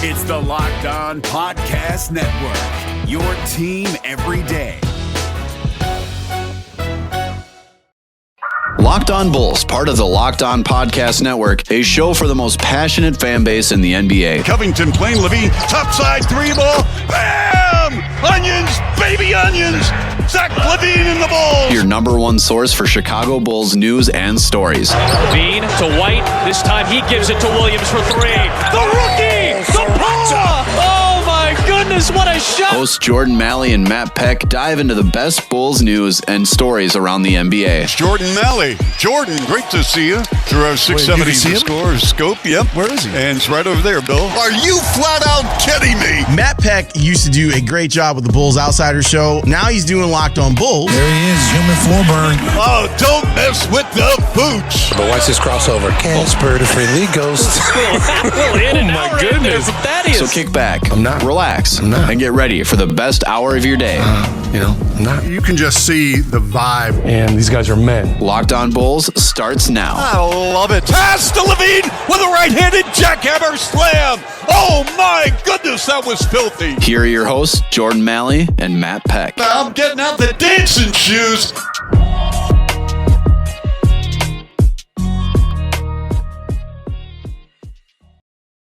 It's the Locked On Podcast Network, your team every day. Locked On Bulls, part of the Locked On Podcast Network, a show for the most passionate fan base in the NBA. Covington playing Levine, topside three ball, bam! Onions, baby onions! Zach Levine in the Bulls! Your number one source for Chicago Bulls news and stories. Levine to White, this time he gives it to Williams for three. The rookie! The Pacha! Oh my goodness, what a shot! Hosts Jordan Maly and Matt Peck dive into the best Bulls news and stories around the NBA. It's Jordan Maly. Jordan, great to see you through our 670 score scope. Yep. Where is he? And it's right over there, Bill. Are you flat out kidding me? Matt Peck used to do a great job with the Bulls Outsider Show. Now he's doing Locked On Bulls. There he is, human floor burn. Oh, don't mess with the booch. But watch this crossover. Bull Spirit of Free League Ghost. In and out right there, but that is... So kick back, I'm not. relax, I'm not. and get ready for the best hour of your day. I'm not. You can just see the vibe. And these guys are men. Locked On Bulls starts now. I love it. Pass to Levine with a right-handed jackhammer slam. Oh, my goodness, that was filthy. Here are your hosts, Jordan Maly and Matt Peck. I'm getting out the dancing shoes.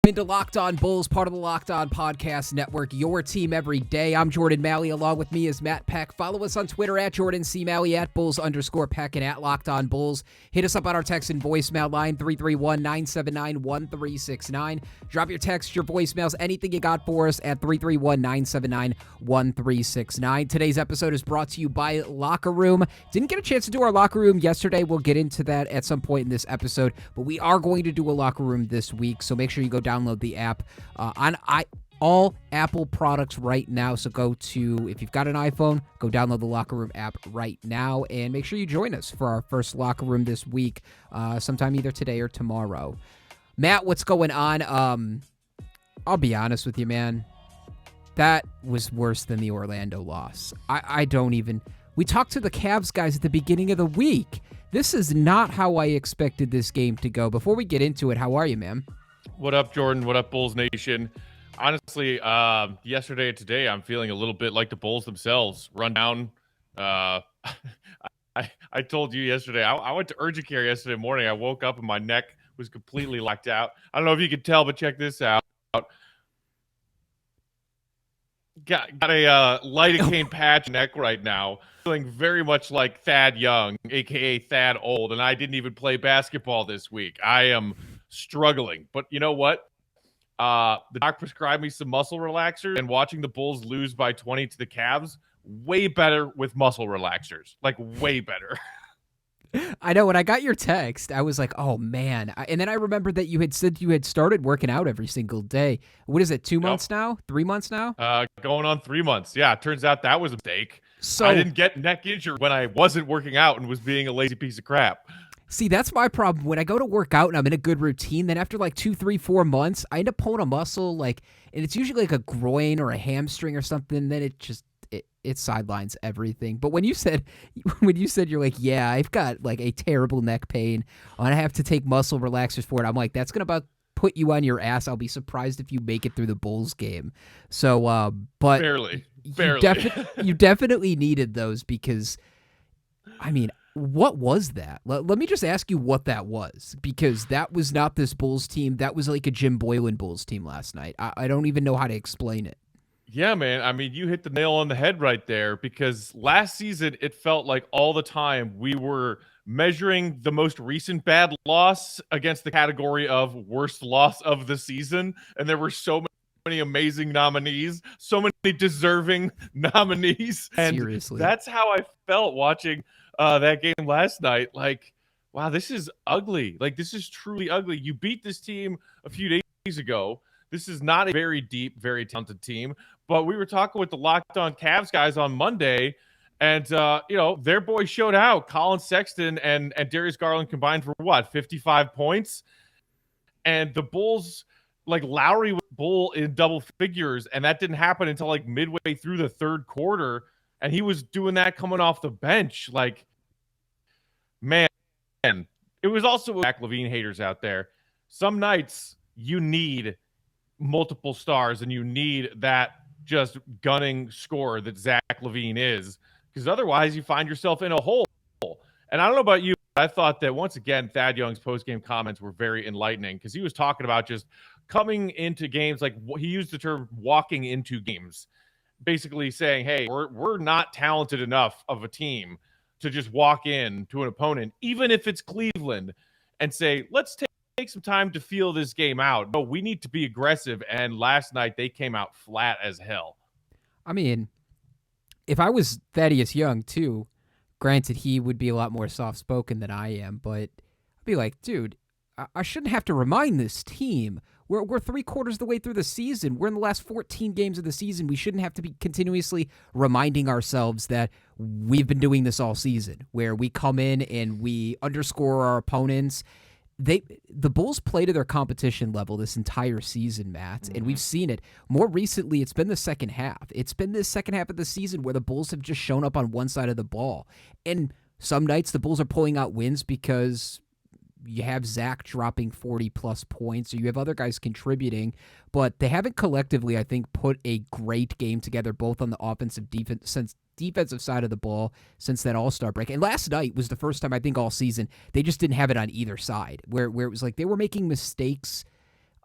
Into Locked On Bulls, part of the Locked On Podcast Network, your team every day. I'm Jordan Maly. Along with me is Matt Peck. Follow us on Twitter at Jordan C. Maly, at Bulls_Peck, and at Locked On Bulls. Hit us up on our text and voicemail line, 331-979-1369. Drop your text, your voicemails, anything you got for us at 331-979-1369. Today's episode is brought to you by Locker Room. Didn't get a chance to do our Locker Room yesterday. We'll get into that at some point in this episode, but we are going to do a Locker Room this week, so make sure you go download the app on all Apple products right now. So go to, if you've got an iPhone, go download the Locker Room app right now and make sure you join us for our first Locker Room this week, sometime either today or tomorrow. Matt, what's going on? I'll be honest with you, man. That was worse than the Orlando loss. I don't even... We talked to the Cavs guys at the beginning of the week. This is not how I expected this game to go. Before we get into it, how are you, man? What up, Jordan? What up, Bulls Nation? Honestly, yesterday and today, I'm feeling a little bit like the Bulls themselves. Run down. I told you yesterday, I went to urgent care yesterday morning. I woke up and my neck was completely locked out. I don't know if you can tell, but check this out. Got a lidocaine patch neck right now. Feeling very much like Thad Young, a.k.a. Thad Old, and I didn't even play basketball this week. I am struggling. But you know what? The doc prescribed me some muscle relaxers, and watching the Bulls lose by 20 to the Cavs, way better with muscle relaxers. Like, way better. I know, when I got your text, I was like, oh, man. And then I remembered that you had said you had started working out every single day. What is it, 2 months now? 3 months now? Going on 3 months. Yeah, it turns out that was a mistake. So I didn't get neck injured when I wasn't working out and was being a lazy piece of crap. See, that's my problem. When I go to work out and I'm in a good routine, then after like 2, 3, 4 months, I end up pulling a muscle, and it's usually like a groin or a hamstring or something. Then it sidelines everything. But when you said you're like, yeah, I've got like a terrible neck pain and I have to take muscle relaxers for it, I'm like, that's gonna about put you on your ass. I'll be surprised if you make it through the Bulls game. So, but barely. You definitely needed those because, I mean, what was that? Let me just ask you what that was, because that was not this Bulls team. That was like a Jim Boylan Bulls team last night. I don't even know how to explain it. Yeah, man. I mean, you hit the nail on the head right there, because last season it felt like all the time we were measuring the most recent bad loss against the category of worst loss of the season. And there were so many amazing nominees, so many deserving nominees. And seriously, that's how I felt watching that game last night. Like, wow, this is ugly. Like, this is truly ugly. You beat this team a few days ago. This is not a very deep, very talented team. But we were talking with the Locked On Cavs guys on Monday, and their boys showed out. Colin Sexton and Darius Garland combined for what, 55 points? And the Bulls, like, Lowry was Bull in double figures, and that didn't happen until like midway through the third quarter. And he was doing that coming off the bench. Like, man, it was also Zach Levine haters out there. Some nights you need multiple stars and you need that just gunning scorer that Zach LaVine is, because otherwise you find yourself in a hole. And I don't know about you, I thought that once again, Thad Young's post-game comments were very enlightening, because he was talking about just coming into games, like he used the term walking into games, basically saying, hey, we're not talented enough of a team to just walk in to an opponent, even if it's Cleveland, and say, let's take some time to feel this game out. No, we need to be aggressive. And last night they came out flat as hell. I mean, if I was Thaddeus Young too, granted he would be a lot more soft-spoken than I am, but I'd be like, dude, I shouldn't have to remind this team. We're 3/4 the way through the season. We're in the last 14 games of the season. We shouldn't have to be continuously reminding ourselves that we've been doing this all season, where we come in and we underscore our opponents. The Bulls play to their competition level this entire season, Matt, and we've seen it. More recently, it's been the second half. It's been the second half of the season where the Bulls have just shown up on one side of the ball. And some nights the Bulls are pulling out wins because you have Zach dropping 40-plus points, or you have other guys contributing, but they haven't collectively, I think, put a great game together, both on the defensive side of the ball since that All-Star break. And last night was the first time, I think, all season they just didn't have it on either side, where it was like they were making mistakes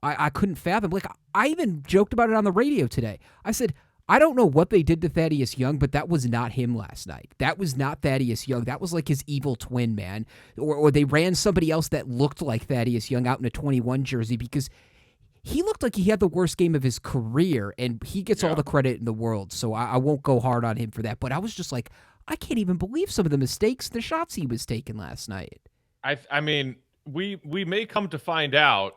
I couldn't fathom. Like, I even joked about it on the radio today. I said, I don't know what they did to Thaddeus Young, but that was not him last night. That was not Thaddeus Young. That was like his evil twin, man. Or they ran somebody else that looked like Thaddeus Young out in a 21 jersey, because he looked like he had the worst game of his career, and he gets all the credit in the world, so I won't go hard on him for that. But I was just like, I can't even believe some of the mistakes, the shots he was taking last night. I mean, we may come to find out,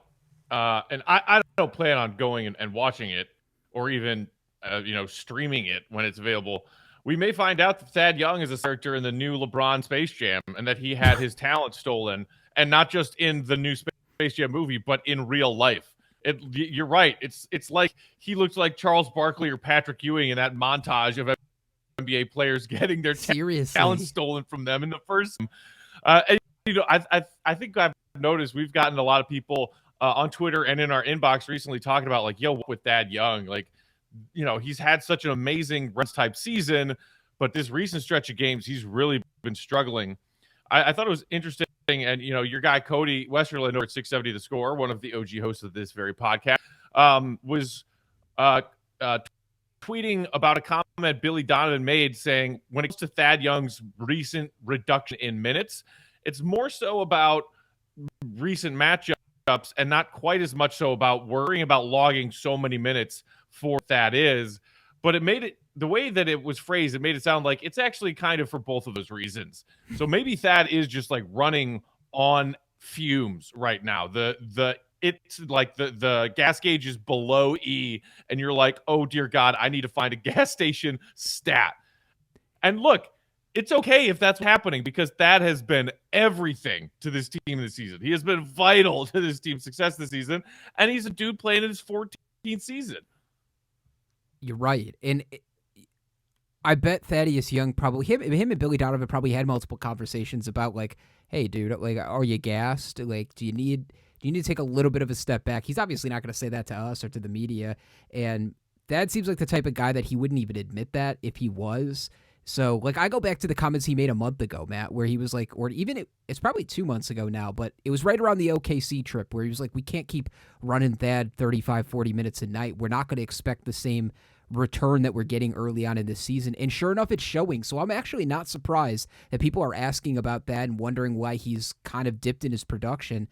and I don't plan on going and watching it, or even streaming it when it's available. We may find out that Thad Young is a character in the new LeBron Space Jam, and that he had his talent stolen, and not just in the new Space Jam movie, but in real life. You're right. It's like he looks like Charles Barkley or Patrick Ewing in that montage of NBA players getting their talent stolen from them in the first. And I think I've noticed we've gotten a lot of people on Twitter and in our inbox recently talking about, like, yo, with Thad Young, like, he's had such an amazing runs type season, but this recent stretch of games, he's really been struggling. I thought it was interesting. And, your guy, Cody Westerland over at 670 The Score, one of the OG hosts of this very podcast, was tweeting about a comment Billy Donovan made, saying when it comes to Thad Young's recent reduction in minutes, it's more so about recent matchups and not quite as much so about worrying about logging so many minutes for Thad is. But it made it, the way that it was phrased, it made it sound like it's actually kind of for both of those reasons. So maybe Thad is just like running on fumes right now. It's like the gas gauge is below E, and you're like, oh dear God, I need to find a gas station stat. And look, it's okay if that's happening, because Thad has been everything to this team this season. He has been vital to this team's success this season, and he's a dude playing in his 14th season. You're right. And I bet Thaddeus Young probably, him and Billy Donovan probably had multiple conversations about, like, hey, dude, like, are you gassed? Like, do you need to take a little bit of a step back? He's obviously not going to say that to us or to the media. And Thad seems like the type of guy that he wouldn't even admit that if he was. So, like, I go back to the comments he made a month ago, Matt, where he was like, or even it's probably 2 months ago now, but it was right around the OKC trip where he was like, we can't keep running Thad 35, 40 minutes a night. We're not going to expect the same return that we're getting early on in this season. And sure enough, it's showing. So I'm actually not surprised that people are asking about that and wondering why he's kind of dipped in his production.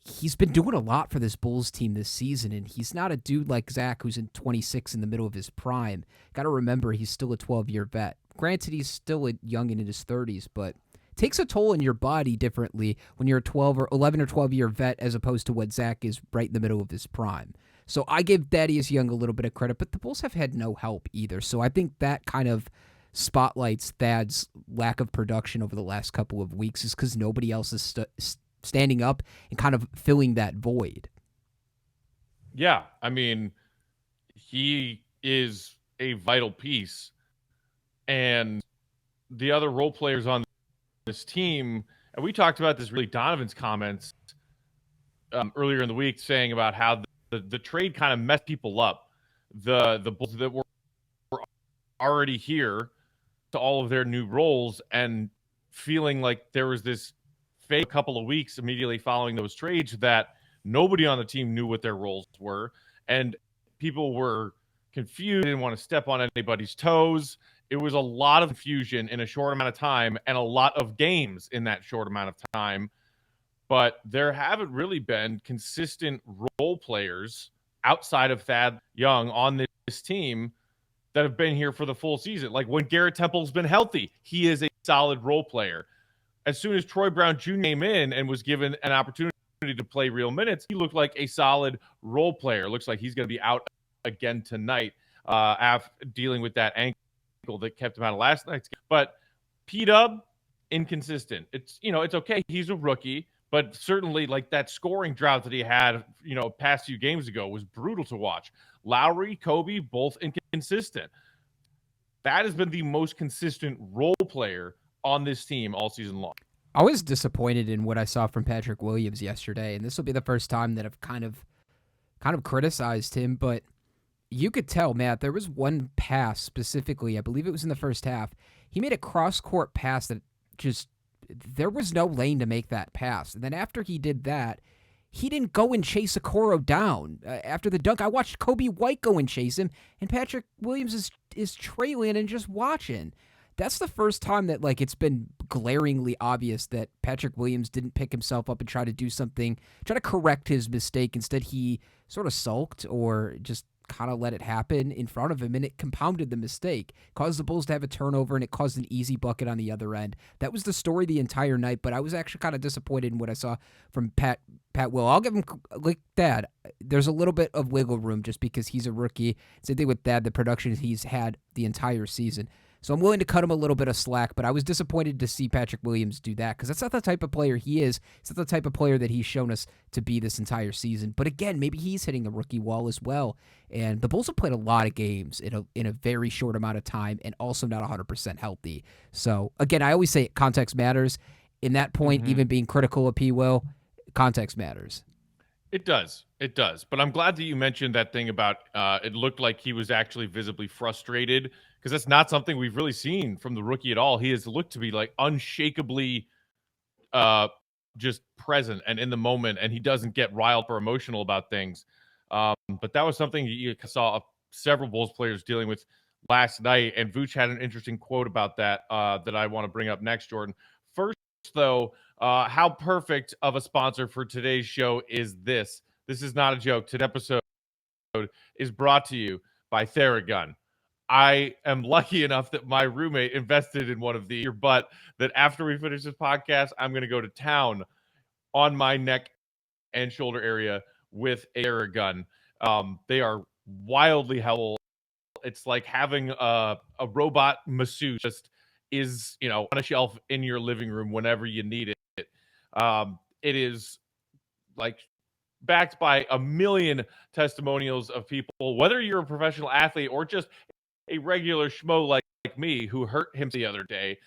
He's been doing a lot for this Bulls team this season, and he's not a dude like Zach who's in 26 in the middle of his prime. Got to remember, he's still a 12-year vet. Granted, he's still a young and in his 30s, but it takes a toll on your body differently when you're a 11 or 12-year vet as opposed to what Zach is right in the middle of his prime. So I give Thaddeus Young a little bit of credit, but the Bulls have had no help either. So I think that kind of spotlights Thad's lack of production over the last couple of weeks, is because nobody else is standing up and kind of filling that void. Yeah, I mean, he is a vital piece. And the other role players on this team, and we talked about this, really, Donovan's comments earlier in the week, saying about how the trade kind of messed people up. The Bulls that were already here to all of their new roles and feeling like there was this fake couple of weeks immediately following those trades that nobody on the team knew what their roles were, and people were confused, didn't want to step on anybody's toes. It was a lot of confusion in a short amount of time and a lot of games in that short amount of time. But there haven't really been consistent role players outside of Thad Young on this team that have been here for the full season. Like when Garrett Temple's been healthy, he is a solid role player. As soon as Troy Brown Jr. came in and was given an opportunity to play real minutes, he looked like a solid role player. Looks like he's going to be out again tonight after dealing with that ankle that kept him out of last night's game. But P-Dub, inconsistent. It's okay. He's a rookie, but certainly like that scoring drought that he had, past few games ago was brutal to watch. Lowry, Kobe, both inconsistent. That has been the most consistent role player on this team all season long. I was disappointed in what I saw from Patrick Williams yesterday, and this will be the first time that I've kind of criticized him, but you could tell, Matt, there was one pass specifically, I believe it was in the first half. He made a cross-court pass that just, there was no lane to make that pass. And then after he did that, he didn't go and chase Okoro down. After the dunk, I watched Kobe White go and chase him, and Patrick Williams is trailing and just watching. That's the first time that it's been glaringly obvious that Patrick Williams didn't pick himself up and try to do something, try to correct his mistake. Instead, he sort of sulked or just kind of let it happen in front of him, and it compounded the mistake, caused the Bulls to have a turnover, and it caused an easy bucket on the other end. That was the story the entire night, but I was actually kind of disappointed in what I saw from Pat Will. I'll give him, like Thad, there's a little bit of wiggle room just because he's a rookie. Same thing with Thad, the production he's had the entire season. So I'm willing to cut him a little bit of slack, but I was disappointed to see Patrick Williams do that because that's not the type of player he is. It's not the type of player that he's shown us to be this entire season. But again, maybe he's hitting a rookie wall as well. And the Bulls have played a lot of games in a very short amount of time and also not 100% healthy. So again, I always say context matters. In that point, even being critical of P. Will, context matters. It does. It does. But I'm glad that you mentioned that thing about it looked like he was actually visibly frustrated, because that's not something we've really seen from the rookie at all. He has looked to be unshakably just present and in the moment, and he doesn't get riled or emotional about things. But that was something you saw several Bulls players dealing with last night, and Vooch had an interesting quote about that that I want to bring up next, Jordan. First, though, how perfect of a sponsor for today's show is this? This is not a joke. Today's episode is brought to you by Theragun. I am lucky enough that my roommate invested in one of these, but that after we finish this podcast, I'm going to go to town on my neck and shoulder area with a Theragun. They are wildly helpful. It's like having a robot masseuse just is, on a shelf in your living room whenever you need it. It is backed by a million testimonials of people, whether you're a professional athlete or just a regular schmo like me who hurt him the other day.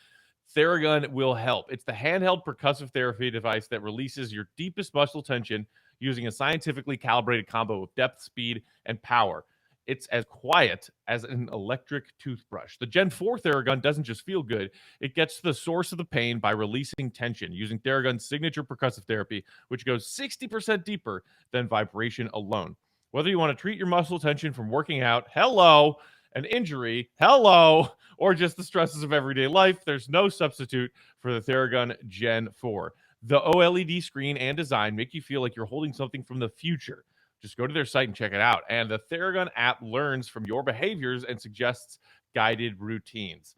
Theragun will help. It's the handheld percussive therapy device that releases your deepest muscle tension using a scientifically calibrated combo of depth, speed, and power. It's as quiet as an electric toothbrush. The Gen 4 Theragun doesn't just feel good. It gets to the source of the pain by releasing tension using Theragun's signature percussive therapy, which goes 60% deeper than vibration alone. Whether you want to treat your muscle tension from working out, hello, an injury, hello, or just the stresses of everyday life, there's no substitute for the Theragun Gen 4. The OLED screen and design make you feel like you're holding something from the future. Just go to their site and check it out. And the Theragun app learns from your behaviors and suggests guided routines.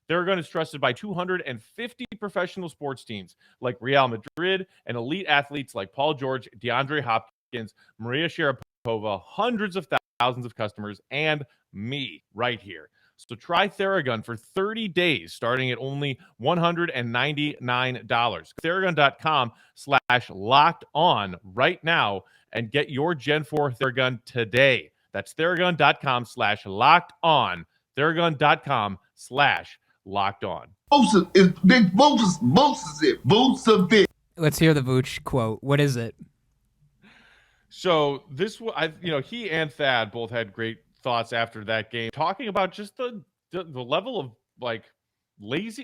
Theragun is trusted by 250 professional sports teams like Real Madrid and elite athletes like Paul George, DeAndre Hopkins, Maria Sharapova, hundreds of thousands of customers, and me right here. So try Theragun for 30 days, starting at only $199. Theragun.com/locked-on right now and get your Gen 4 Theragun today. That's Theragun.com/locked-on. Theragun.com/locked-on. Big Boots is it. Boots of it. Let's hear the Vooch quote. What is it? So he and Thad both had great thoughts after that game, talking about just the level of like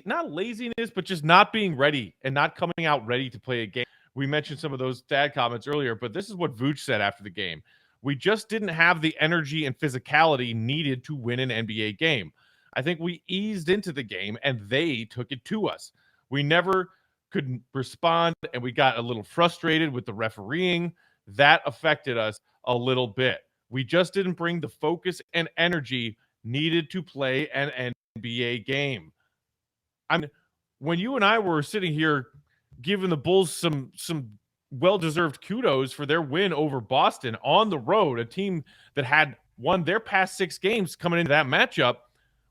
not laziness, but just not being ready and not coming out ready to play a game. We mentioned some of those Thad comments earlier, but this is what Vooch said after the game. We just didn't have the energy and physicality needed to win an NBA game. I think we eased into the game and they took it to us. We never could respond and we got a little frustrated with the refereeing. That affected us a little bit. We just didn't bring the focus and energy needed to play an NBA game. I mean, when you and I were sitting here giving the Bulls some well-deserved kudos for their win over Boston on the road, a team that had won their past 6 games coming into that matchup,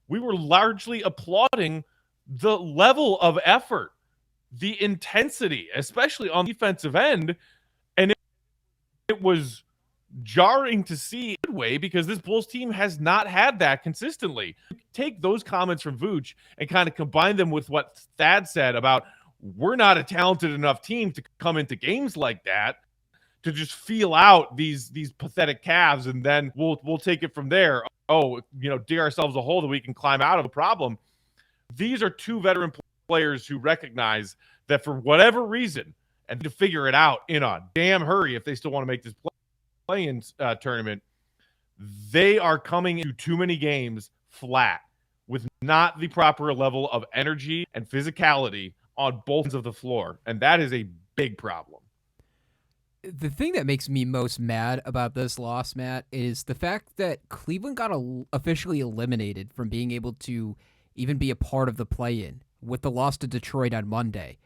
we were largely applauding the level of effort, the intensity, especially on the defensive end. And it was jarring to see way because this Bulls team has not had that consistently. Take those comments from Vooch and kind of combine them with what Thad said about we're not a talented enough team to come into games like that, to just feel out these pathetic calves, and then we'll take it from there. Dig ourselves a hole that we can climb out of the problem. These are 2 veteran players who recognize that for whatever reason, and to figure it out in a damn hurry if they still want to make this play-in tournament, they are coming into too many games flat with not the proper level of energy and physicality on both ends of the floor, and that is a big problem. The thing that makes me most mad about this loss, Matt, is the fact that Cleveland got officially eliminated from being able to even be a part of the play-in with the loss to Detroit on Monday.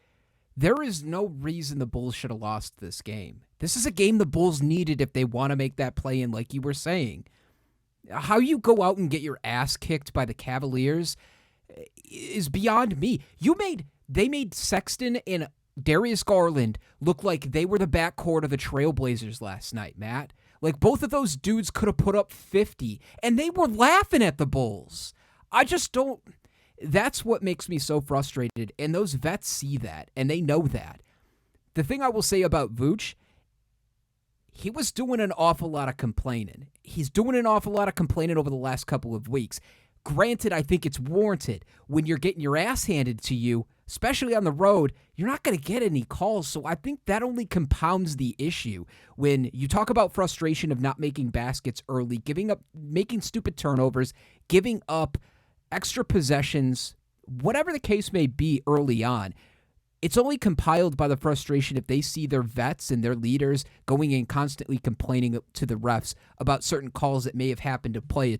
There is no reason the Bulls should have lost this game. This is a game the Bulls needed if they want to make that play-in, like you were saying. How you go out and get your ass kicked by the Cavaliers is beyond me. They made Sexton and Darius Garland look like they were the backcourt of the Trailblazers last night, Matt. Like, both of those dudes could have put up 50, and they were laughing at the Bulls. I just don't... That's what makes me so frustrated, and those vets see that, and they know that. The thing I will say about Vooch, he was doing an awful lot of complaining. He's doing an awful lot of complaining over the last couple of weeks. Granted, I think it's warranted. When you're getting your ass handed to you, especially on the road, you're not going to get any calls. So I think that only compounds the issue. When you talk about frustration of not making baskets early, making stupid turnovers, giving up extra possessions, whatever the case may be early on, it's only compiled by the frustration if they see their vets and their leaders going and constantly complaining to the refs about certain calls that may have happened to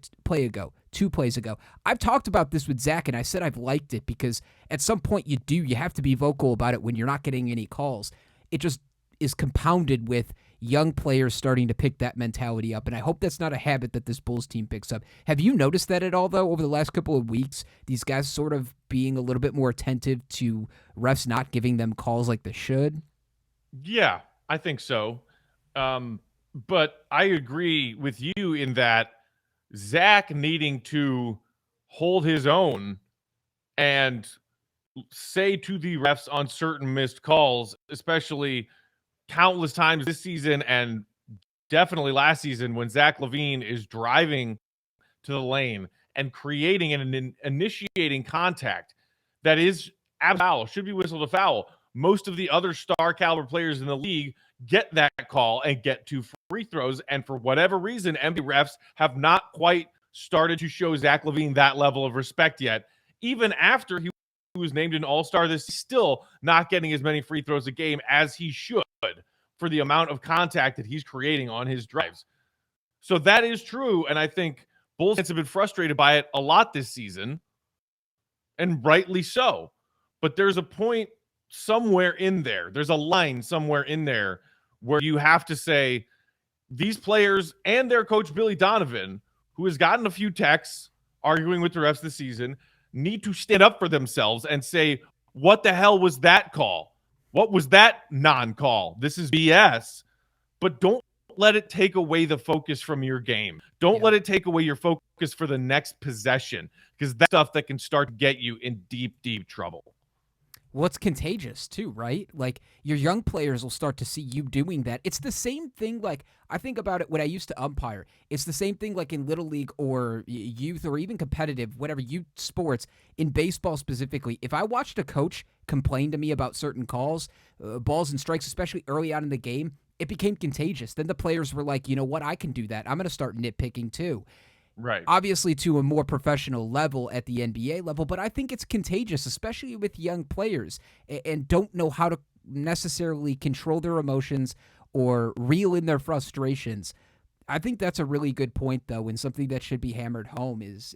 2 plays ago. I've talked about this with Zach, and I said I've liked it because at some point you have to be vocal about it when you're not getting any calls. It just is compounded with young players starting to pick that mentality up, and I hope that's not a habit that this Bulls team picks up. Have you noticed that at all, though, over the last couple of weeks, these guys sort of being a little bit more attentive to refs not giving them calls like they should? Yeah, I think so. But I agree with you in that Zach needing to hold his own and say to the refs on certain missed calls, especially countless times this season and definitely last season when Zach LaVine is driving to the lane and creating and initiating contact that is a foul, should be whistled a foul. Most of the other star caliber players in the league get that call and get 2 free throws, and for whatever reason, NBA refs have not quite started to show Zach LaVine that level of respect yet. Even after he was named an all-star, this still not getting as many free throws a game as he should for the amount of contact that he's creating on his drives. So that is true, and I think Bulls fans have been frustrated by it a lot this season, and rightly so. But there's a point somewhere in there, there's a line somewhere in there where you have to say these players and their coach Billy Donovan, who has gotten a few texts arguing with the refs this season, need to stand up for themselves and say, what the hell was that call? What was that non-call? This is BS. But don't let it take away the focus from your game. Don't let it take away your focus for the next possession, because that's stuff that can start to get you in deep, deep trouble. Well, it's contagious too, right? Like your young players will start to see you doing that. It's the same thing. Like I think about it when I used to umpire. It's the same thing like in little league or youth or even competitive, whatever youth sports, in baseball specifically. If I watched a coach complain to me about certain calls, balls and strikes, especially early on in the game, it became contagious. Then the players were like, you know what? I can do that. I'm going to start nitpicking too. Right. Obviously to a more professional level at the NBA level, but I think it's contagious, especially with young players and don't know how to necessarily control their emotions or reel in their frustrations. I think that's a really good point, though, and something that should be hammered home is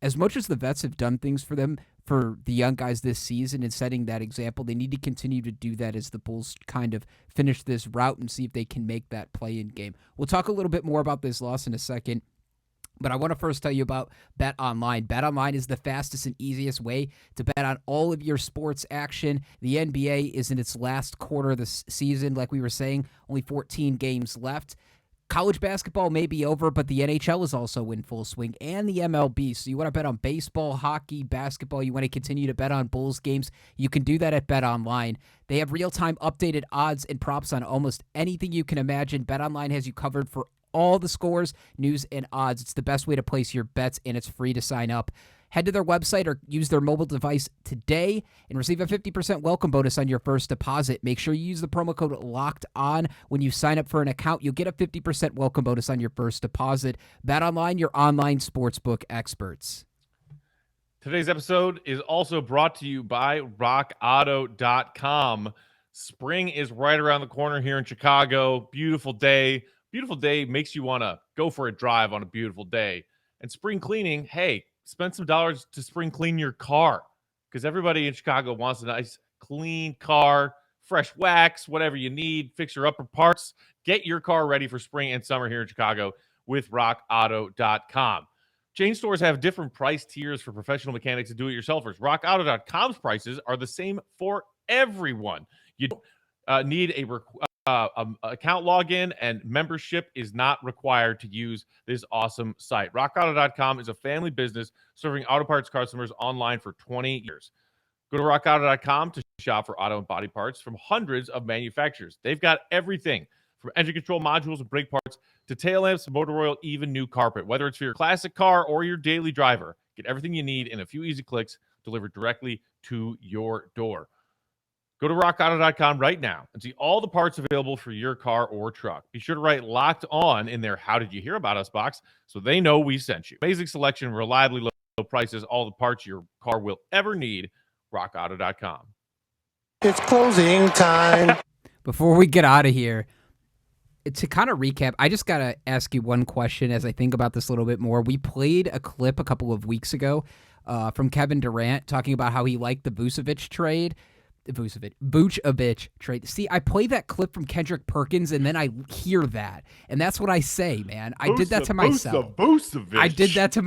as much as the vets have done things for them, for the young guys this season and setting that example, they need to continue to do that as the Bulls kind of finish this route and see if they can make that play-in game. We'll talk a little bit more about this loss in a second. But I want to first tell you about BetOnline. BetOnline is the fastest and easiest way to bet on all of your sports action. The NBA is in its last quarter of the season, like we were saying, only 14 games left. College basketball may be over, but the NHL is also in full swing, and the MLB. So you want to bet on baseball, hockey, basketball, you want to continue to bet on Bulls games, you can do that at BetOnline. They have real-time updated odds and props on almost anything you can imagine. BetOnline has you covered for all the scores, news, and odds. It's the best way to place your bets, and it's free to sign up. Head to their website or use their mobile device today and receive a 50% welcome bonus on your first deposit. Make sure you use the promo code LOCKEDON when you sign up for an account. You'll get a 50% welcome bonus on your first deposit. BetOnline, your online sportsbook experts. Today's episode is also brought to you by RockAuto.com. Spring is right around the corner here in Chicago. Beautiful day. Beautiful day makes you want to go for a drive on a beautiful day. And spring cleaning, hey, spend some dollars to spring clean your car because everybody in Chicago wants a nice, clean car, fresh wax, whatever you need, fix your upper parts. Get your car ready for spring and summer here in Chicago with RockAuto.com. Chain stores have different price tiers for professional mechanics and do-it-yourselfers. RockAuto.com's prices are the same for everyone. You don't need a account login, and membership is not required to use this awesome site. RockAuto.com is a family business serving auto parts customers online for 20 years. Go to RockAuto.com to shop for auto and body parts from hundreds of manufacturers. They've got everything from engine control modules and brake parts to tail lamps, motor oil, even new carpet. Whether it's for your classic car or your daily driver, get everything you need in a few easy clicks delivered directly to your door. Go to rockauto.com right now and see all the parts available for your car or truck. Be sure to write Locked On in their How Did You Hear About Us box so they know we sent you. Amazing selection, reliably low prices, all the parts your car will ever need. rockauto.com. It's closing time. Before we get out of here, to kind of recap, I just got to ask you one question as I think about this a little bit more. We played a clip a couple of weeks ago from Kevin Durant talking about how he liked the Vucevic trade. Trade. See, I play that clip from Kendrick Perkins, and then I hear that, and that's what I say, man. I did that to myself. I did that to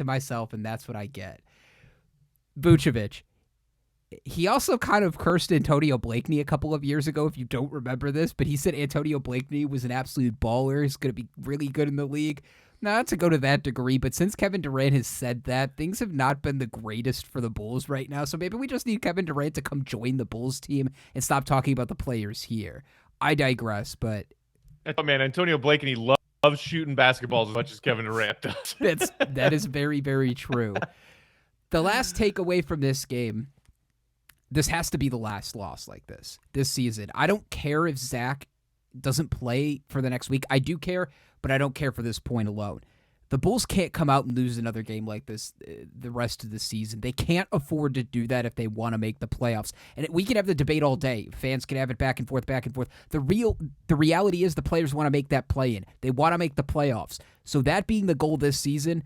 myself, and that's what I get. Vucevic. He also kind of cursed Antonio Blakeney a couple of years ago, if you don't remember this, but he said Antonio Blakeney was an absolute baller. He's going to be really good in the league. Not to go to that degree, but since Kevin Durant has said that, things have not been the greatest for the Bulls right now. So maybe we just need Kevin Durant to come join the Bulls team and stop talking about the players here. I digress, but... Oh, man, Antonio Blakeney loves shooting basketballs as much as Kevin Durant does. That is very, very true. The last takeaway from this game, this has to be the last loss like this season. I don't care if Zach doesn't play for the next week. I do care, but I don't care for this point alone. The Bulls can't come out and lose another game like this the rest of the season. They can't afford to do that if they want to make the playoffs. And we can have the debate all day. Fans can have it back and forth, back and forth. The reality is the players want to make that play-in. They want to make the playoffs. So that being the goal this season,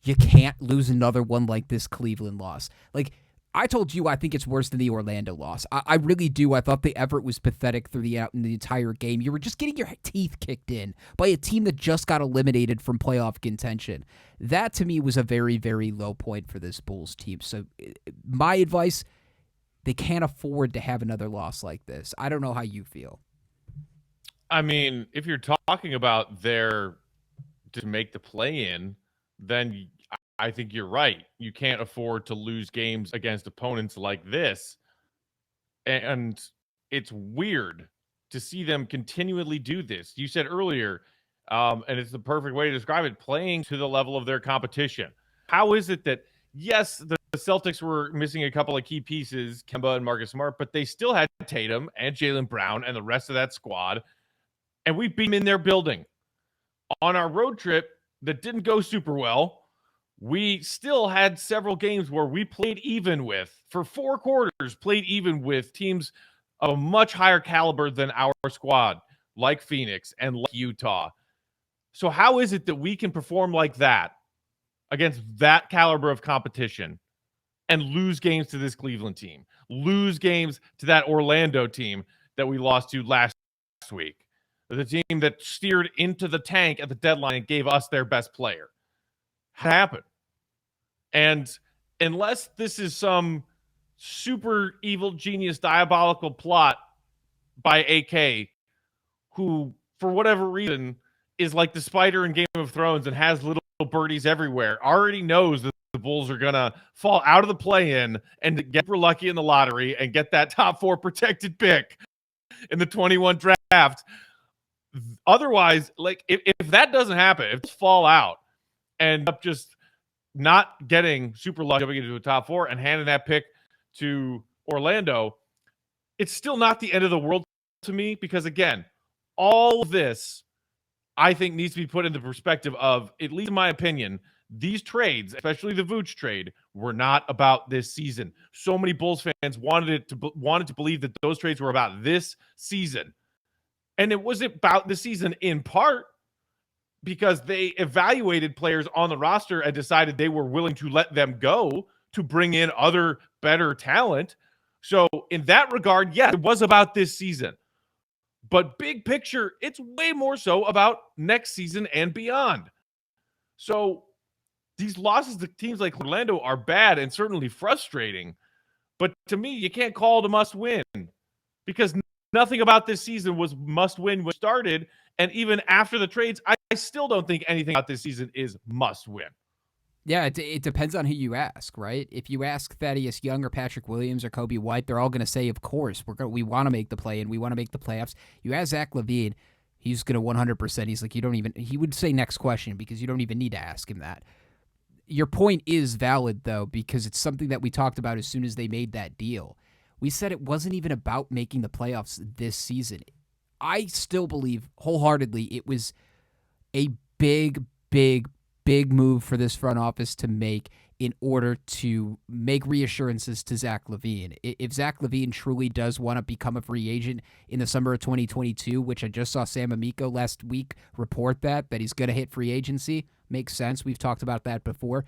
you can't lose another one like this Cleveland loss. Like, I told you I think it's worse than the Orlando loss. I really do. I thought the effort was pathetic through the entire game. You were just getting your teeth kicked in by a team that just got eliminated from playoff contention. That, to me, was a very, very low point for this Bulls team. So my advice, they can't afford to have another loss like this. I don't know how you feel. I mean, if you're talking about their to make the play-in, then I think you're right. You can't afford to lose games against opponents like this. And it's weird to see them continually do this. You said earlier, and it's the perfect way to describe it, playing to the level of their competition. How is it that, yes, the Celtics were missing a couple of key pieces, Kemba and Marcus Smart, but they still had Tatum and Jaylen Brown and the rest of that squad, and we beat them in their building. On our road trip that didn't go super well, we still had several games where we played even with, for 4 quarters, played even with teams of a much higher caliber than our squad, like Phoenix and like Utah. So how is it that we can perform like that against that caliber of competition and lose games to this Cleveland team, lose games to that Orlando team that we lost to last week, the team that steered into the tank at the deadline and gave us their best player? Happened. And unless this is some super evil genius diabolical plot by AK, who for whatever reason is like the spider in Game of Thrones and has little birdies everywhere, already knows that the Bulls are going to fall out of the play-in and get lucky in the lottery and get that top 4 protected pick in the 21 draft. Otherwise, like if that doesn't happen, if it's fall out and up just not getting super lucky jumping into a top 4 and handing that pick to Orlando, it's still not the end of the world to me, because again, all of this I think needs to be put in the perspective of, at least in my opinion, these trades, especially the Vooch trade, were not about this season. So many Bulls fans wanted to believe that those trades were about this season. And it was about the season in part because they evaluated players on the roster and decided they were willing to let them go to bring in other better talent. So in that regard, yes, it was about this season. But big picture, it's way more so about next season and beyond. So these losses to teams like Orlando are bad and certainly frustrating. But to me, you can't call it a must-win, because nothing about this season was must-win when it started. And even after the trades, I still don't think anything about this season is must-win. Yeah, it depends on who you ask, right? If you ask Thaddeus Young or Patrick Williams or Kobe White, they're all going to say, of course, we want to make the play and we want to make the playoffs. You ask Zach LaVine, he's going to 100%. He's like, he would say next question, because you don't even need to ask him that. Your point is valid, though, because it's something that we talked about as soon as they made that deal. We said it wasn't even about making the playoffs this season. I still believe wholeheartedly it was a big move for this front office to make in order to make reassurances to Zach LaVine. If Zach LaVine truly does want to become a free agent in the summer of 2022, which I just saw Sam Amico last week report that he's going to hit free agency, makes sense. We've talked about that before.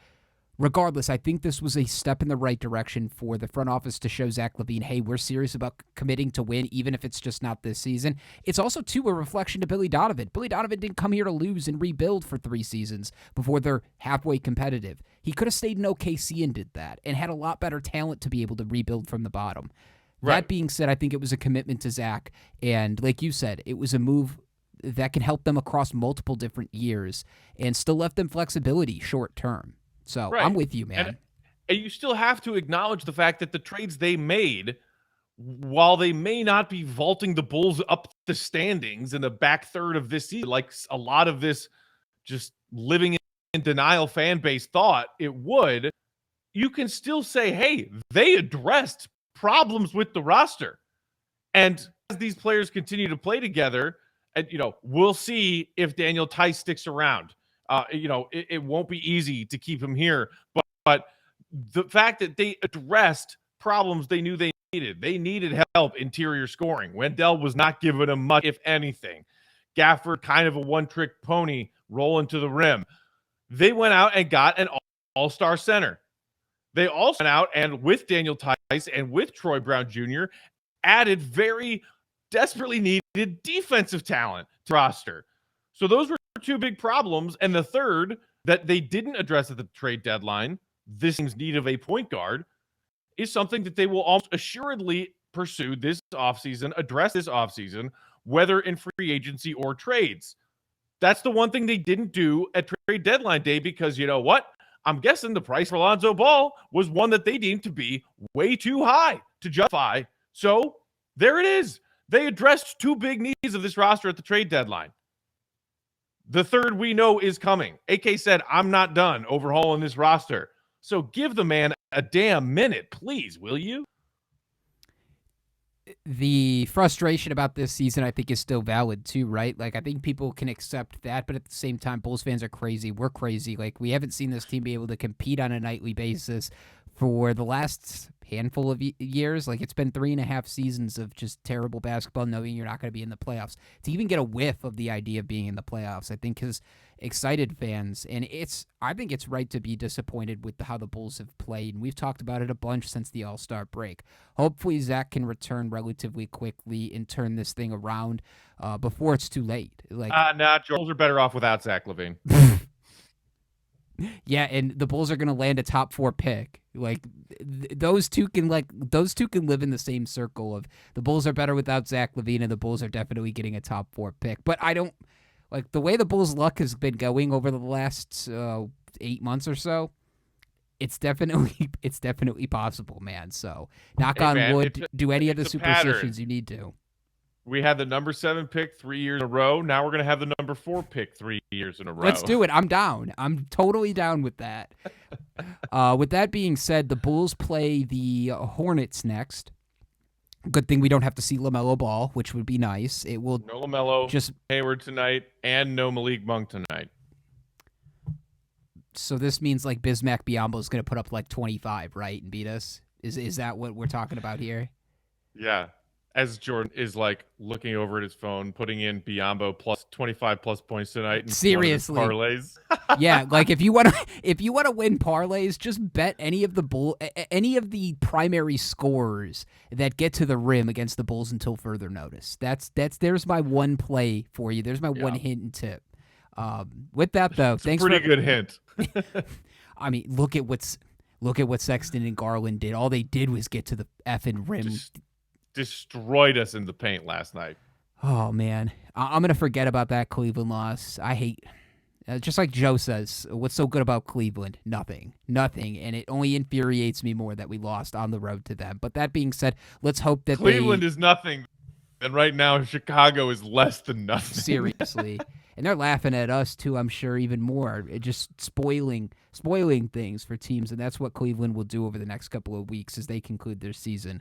Regardless, I think this was a step in the right direction for the front office to show Zach LaVine, hey, we're serious about committing to win, even if it's just not this season. It's also, too, a reflection to Billy Donovan. Billy Donovan didn't come here to lose and rebuild for 3 seasons before they're halfway competitive. He could have stayed in OKC and did that and had a lot better talent to be able to rebuild from the bottom. Right. That being said, I think it was a commitment to Zach, and like you said, it was a move that can help them across multiple different years and still left them flexibility short term. So right. I'm with you, man. And you still have to acknowledge the fact that the trades they made, while they may not be vaulting the Bulls up the standings in the back third of this season, like a lot of this just living in denial fan base thought it would, you can still say, hey, they addressed problems with the roster. And as these players continue to play together, and we'll see if Daniel Tice sticks around. It won't be easy to keep him here, but the fact that they addressed problems they knew they needed help interior scoring. Wendell was not giving them much, if anything. Gafford, kind of a one-trick pony, rolling to the rim. They went out and got an all-star center. They also went out and, with Daniel Tice and with Troy Brown Jr., added very desperately needed defensive talent to the roster. So those were 2 big problems. And the third that they didn't address at the trade deadline, this team's need of a point guard, is something that they will almost assuredly pursue this offseason, address this offseason, whether in free agency or trades. That's the one thing they didn't do at trade deadline day, because you know what? I'm guessing the price for Lonzo Ball was one that they deemed to be way too high to justify. So there it is. They addressed two big needs of this roster at the trade deadline. The third we know is coming. AK said, I'm not done overhauling this roster. So give the man a damn minute, please, will you? The frustration about this season, I think, is still valid too, right? Like, I think people can accept that, but at the same time, Bulls fans are crazy. We're crazy. Like, we haven't seen this team be able to compete on a nightly basis for the last handful of years. Like, it's been 3.5 seasons of just terrible basketball, knowing you're not going to be in the playoffs. To even get a whiff of the idea of being in the playoffs, I think, has excited fans, and I think it's right to be disappointed with how the Bulls have played, and we've talked about it a bunch since the All-Star break. Hopefully Zach can return relatively quickly and turn this thing around before it's too late. Like, Bulls are better off without Zach LaVine. Yeah, and the Bulls are going to land a top 4 pick. Like, those two can live in the same circle of the Bulls are better without Zach LaVine, and the Bulls are definitely getting a top 4 pick. But I don't like the way the Bulls' luck has been going over the last 8 months or so. It's definitely possible, man. So knock on wood. Do any of the superstitions you need to. We had the number 7 pick 3 years in a row. Now we're going to have the number 4 pick 3 years in a row. Let's do it. I'm down. I'm totally down with that. With that being said, the Bulls play the Hornets next. Good thing we don't have to see LaMelo Ball, which would be nice. It will no LaMelo, just Hayward tonight, and no Malik Monk tonight. So this means like Bismack Biyombo is going to put up like 25, right, and beat us? Is that what we're talking about here? Yeah. As Jordan is like looking over at his phone, putting in Biyombo plus 25 plus points tonight. Seriously, parlays. Yeah, like if you want to win parlays, just bet any of the primary scorers that get to the rim against the Bulls until further notice. There's my one play for you. There's my one hint and tip. With that though, thanks. Pretty good hint. I mean, look at what Sexton and Garland did. All they did was get to the effing rim. Destroyed us in the paint last night. Oh, man. I'm going to forget about that Cleveland loss. I hate, just like Joe says, what's so good about Cleveland? Nothing. And it only infuriates me more that we lost on the road to them. But that being said, let's hope that Cleveland is nothing. And right now, Chicago is less than nothing. Seriously. And they're laughing at us, too, I'm sure, even more. Just spoiling things for teams, and that's what Cleveland will do over the next couple of weeks as they conclude their season.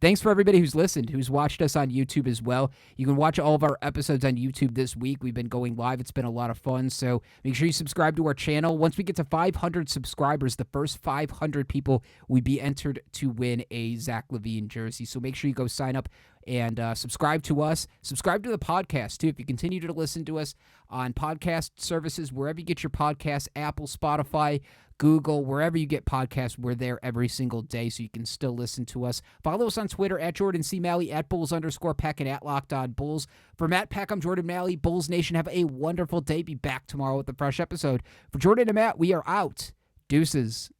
Thanks for everybody who's listened, who's watched us on YouTube as well. You can watch all of our episodes on YouTube this week. We've been going live. It's been a lot of fun, so make sure you subscribe to our channel. Once we get to 500 subscribers, the first 500 people will be entered to win a Zach LaVine jersey, so make sure you go sign up and subscribe to us. Subscribe to the podcast, too. If you continue to listen to us on podcast services, wherever you get your podcasts, Apple, Spotify, Google, wherever you get podcasts, we're there every single day, so you can still listen to us. Follow us on Twitter, at Jordan C. Maly, at Bulls_Peck, and at Locked On Bulls. For Matt Peck, I'm Jordan Maly. Bulls Nation, have a wonderful day. Be back tomorrow with a fresh episode. For Jordan and Matt, we are out. Deuces.